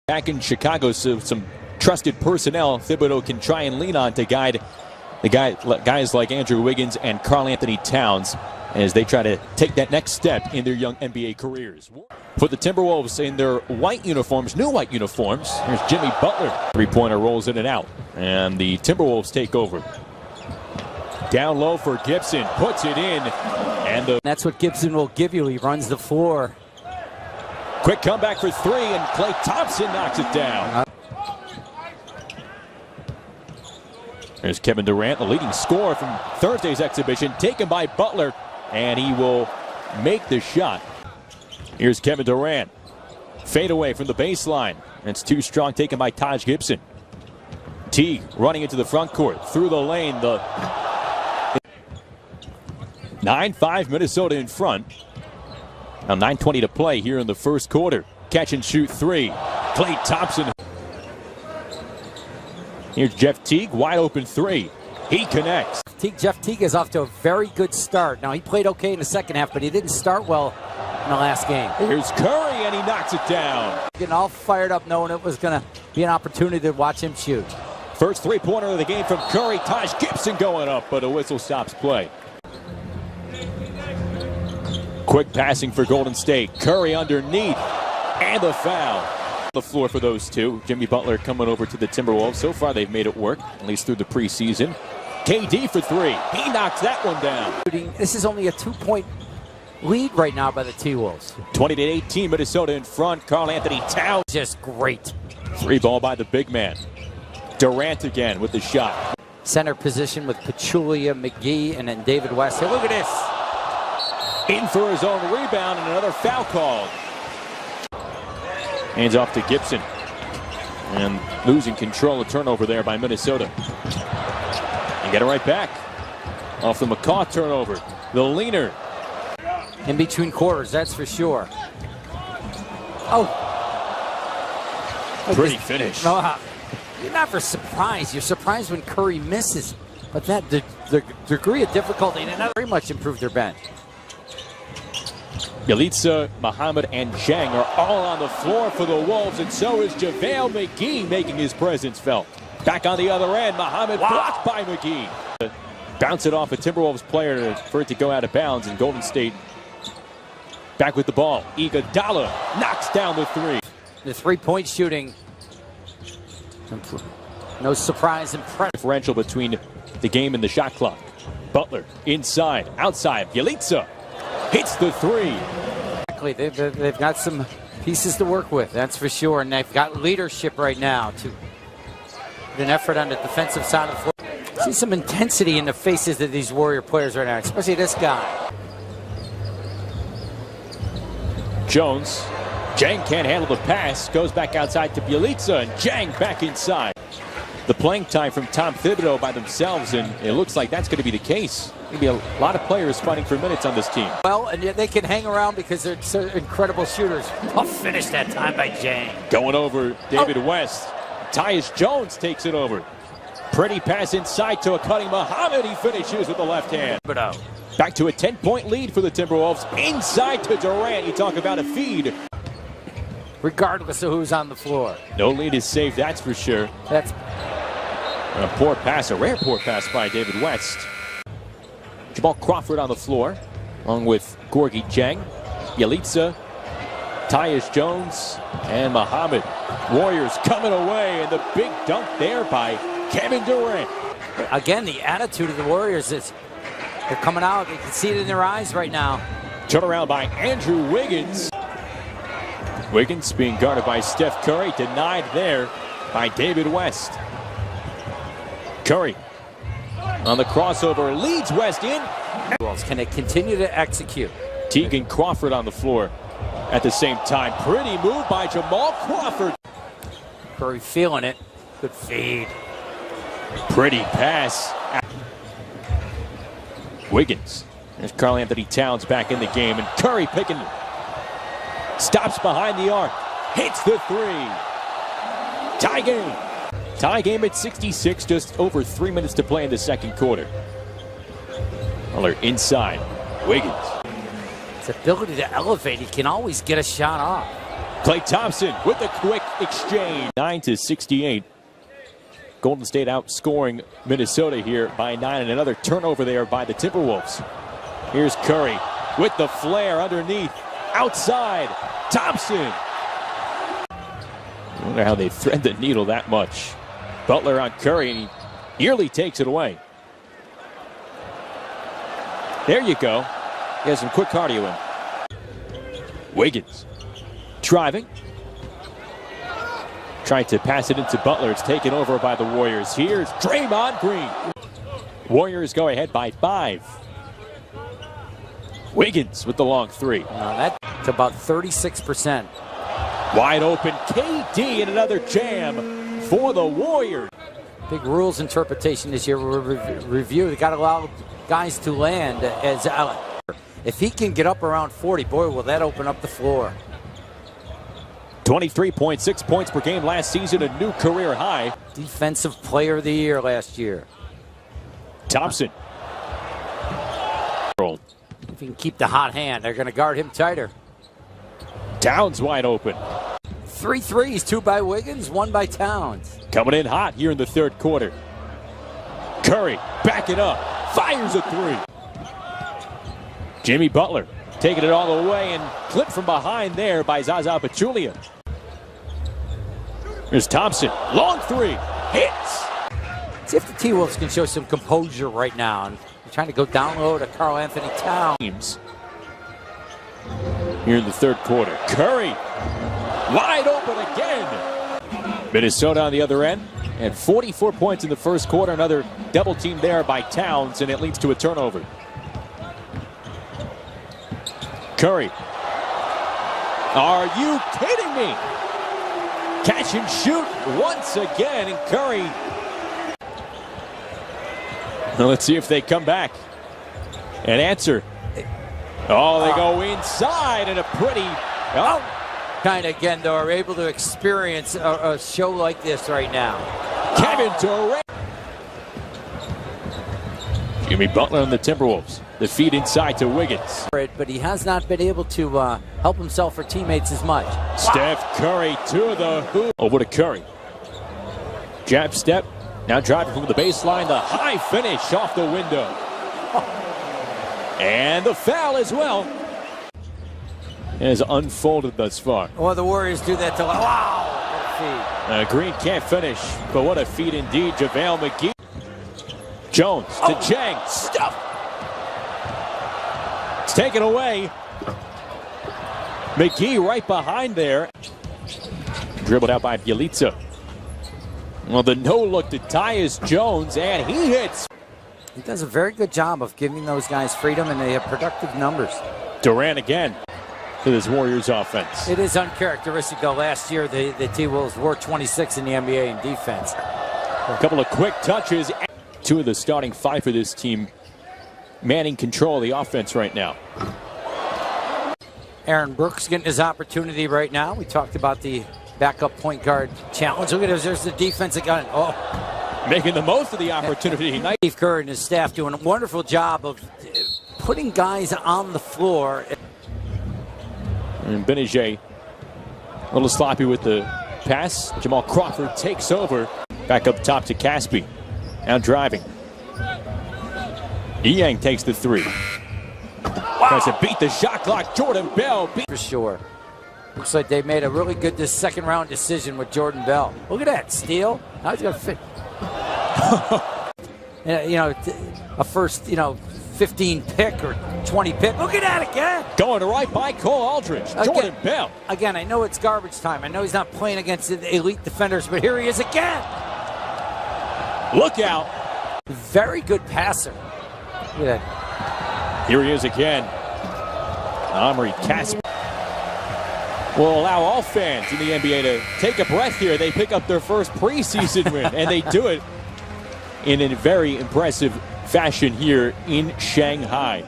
Back in Chicago, so some trusted personnel Thibodeau can try and lean on to guide the guys like Andrew Wiggins and Karl-Anthony Towns as they try to take that next step in their young NBA careers. For the Timberwolves in their white uniforms, new white uniforms, here's Jimmy Butler. Three-pointer rolls in and out, and the Timberwolves take over. Down low for Gibson, puts it in, and that's what Gibson will give you. He runs the floor. Quick comeback for three, and Klay Thompson knocks it down. There's Kevin Durant, the leading scorer from Thursday's exhibition, taken by Butler, and he will make the shot. Here's Kevin Durant. Fade away from the baseline. It's too strong, taken by Taj Gibson. Teague running into the front court, through the lane. 9-5 Minnesota in front. Now 9:20 to play here in the first quarter. Catch and shoot three. Klay Thompson. Here's Jeff Teague, wide open three. He connects. Jeff Teague is off to a very good start. Now he played okay in the second half, but he didn't start well in the last game. Here's Curry, and he knocks it down. Getting all fired up knowing it was going to be an opportunity to watch him shoot. First three-pointer of the game from Curry. Taj Gibson going up, but a whistle stops play. Quick passing for Golden State. Curry underneath, and the foul. The floor for those two. Jimmy Butler coming over to the Timberwolves. So far they've made it work, at least through the preseason. KD for three. He knocks that one down. This is only a 2-point lead right now by the T-Wolves. 20-18, Minnesota in front. Karl-Anthony Towns. Just great. Three ball by the big man. Durant again with the shot. Center position with Pachulia, McGee, and then David West. Hey, look at this. In for his own rebound, and another foul called. Hands off to Gibson. And losing control, a turnover there by Minnesota. And get it right back. Off the McCaw turnover. The leaner. In between quarters, that's for sure. Oh. Pretty finish. No, you're never surprised. You're surprised when Curry misses. But that the degree of difficulty, and another very much improved their bench. Yalitza, Muhammad, and Zhang are all on the floor for the Wolves, and so is JaVale McGee making his presence felt. Back on the other end, Muhammad blocked by McGee. Bounce it off a Timberwolves player for it to go out of bounds, and Golden State back with the ball. Iguodala knocks down the three. The three-point shooting, no surprise, impressive. Differential between the game and the shot clock. Butler inside, outside, Yalitza hits the three. They've got some pieces to work with, that's for sure, and they've got leadership right now to put an effort on the defensive side of the floor. See some intensity in the faces of these Warrior players right now, especially this guy. Jones. Zhang can't handle the pass, goes back outside to Bjelica, and Zhang back inside. The playing time from Tom Thibodeau by themselves, and it looks like that's going to be the case. Going to be a lot of players fighting for minutes on this team. Well, and they can hang around because they're so incredible shooters. I'll finish that time by Zhang. Going over David West. Tyus Jones takes it over. Pretty pass inside to a cutting Muhammad. He finishes with the left hand. Back to a 10-point lead for the Timberwolves. Inside to Durant. You talk about a feed. Regardless of who's on the floor. No lead is safe, that's for sure. That's a poor pass, a rare poor pass by David West. Jamal Crawford on the floor, along with Gorgui Dieng, Yalitza, Tyus Jones, and Muhammad. Warriors coming away, and the big dunk there by Kevin Durant. Again, the attitude of the Warriors is they're coming out. You can see it in their eyes right now. Turn around by Andrew Wiggins. Wiggins being guarded by Steph Curry, denied there by David West. Curry on the crossover, leads West in. Can they continue to execute? Teague and Crawford on the floor at the same time. Pretty move by Jamal Crawford. Curry feeling it. Good feed. Pretty pass. Wiggins. There's Karl-Anthony Towns back in the game, and Curry picking. Stops behind the arc. Hits the three. Tie game. Tie game at 66, just over 3 minutes to play in the second quarter. Muller inside. Wiggins. His ability to elevate, he can always get a shot off. Klay Thompson with a quick exchange. 9-68. Golden State outscoring Minnesota here by 9, and another turnover there by the Timberwolves. Here's Curry with the flare underneath. Outside. Thompson. I wonder how they thread the needle that much. Butler on Curry, and he nearly takes it away. There you go. He has some quick cardio in. Wiggins driving. Trying to pass it into Butler. It's taken over by the Warriors. Here's Draymond Green. Warriors go ahead by 5. Wiggins with the long three. That's about 36%. Wide open KD and another jam for the Warriors. Big rules interpretation this year. We'll review. They got to allow guys to land as Allen. If he can get up around 40, boy, will that open up the floor. 23.6 points per game last season, a new career high. Defensive Player of the Year last year. Thompson. If he can keep the hot hand, they're going to guard him tighter. Towns wide open. 3 threes, 2 by Wiggins, 1 by Towns. Coming in hot here in the third quarter. Curry, back it up, fires a 3. Jimmy Butler taking it all the way and clipped from behind there by Zaza Pachulia. Here's Thompson, long 3, hits. See if the T-Wolves can show some composure right now. And they're trying to go down low to Karl Anthony Towns. Here in the third quarter, Curry, wide open again. Minnesota on the other end, and 44 points in the first quarter. Another double team there by Towns, and it leads to a turnover. Curry. Are you kidding me? Catch and shoot once again, and Curry. Now let's see if they come back and answer. Oh, they go inside, and a pretty... Kind of, again, though, are able to experience a show like this right now. Kevin Durant. Jimmy Butler on the Timberwolves. The feed inside to Wiggins. But he has not been able to help himself or teammates as much. Steph Curry to the hoop. Over to Curry. Jab step. Now driving from the baseline. The high finish off the window. And the foul as well. It has unfolded thus far. Well, the Warriors do that to... Wow! What a feed. Green can't finish, but what a feed indeed. JaVale McGee. Jones to Jang. Stuff. It's taken away. McGee right behind there. Dribbled out by Bjelica. Well, the no-look to Tyus Jones, and he hits. He does a very good job of giving those guys freedom, and they have productive numbers. Durant again to this Warriors offense. It is uncharacteristic, though. Last year, the T-Wolves were 26 in the NBA in defense. A couple of quick touches. 2 of the starting 5 for this team manning control of the offense right now. Aaron Brooks getting his opportunity right now. We talked about the backup point guard challenge. Look at this. There's the defense again. Making the most of the opportunity. Steve Kerr and his staff doing a wonderful job of putting guys on the floor. And Benijay a little sloppy with the pass. Jamal Crawford takes over. Back up top to Caspi. Now driving. Niang takes the 3. Tries to beat the shot clock. Jordan Bell. For sure. Looks like they made a really good second round decision with Jordan Bell. Look at that steal. Now he's going to fit. A first, 15 pick or 20 pick. Look at that again. Going right by Cole Aldridge. Jordan Bell. Again, I know it's garbage time. I know he's not playing against the elite defenders, but here he is again. Look out. Very good passer. Look at that. Here he is again. Omri Caspi will allow all fans in the NBA to take a breath here. They pick up their first preseason win, and they do it in a very impressive fashion here in Shanghai.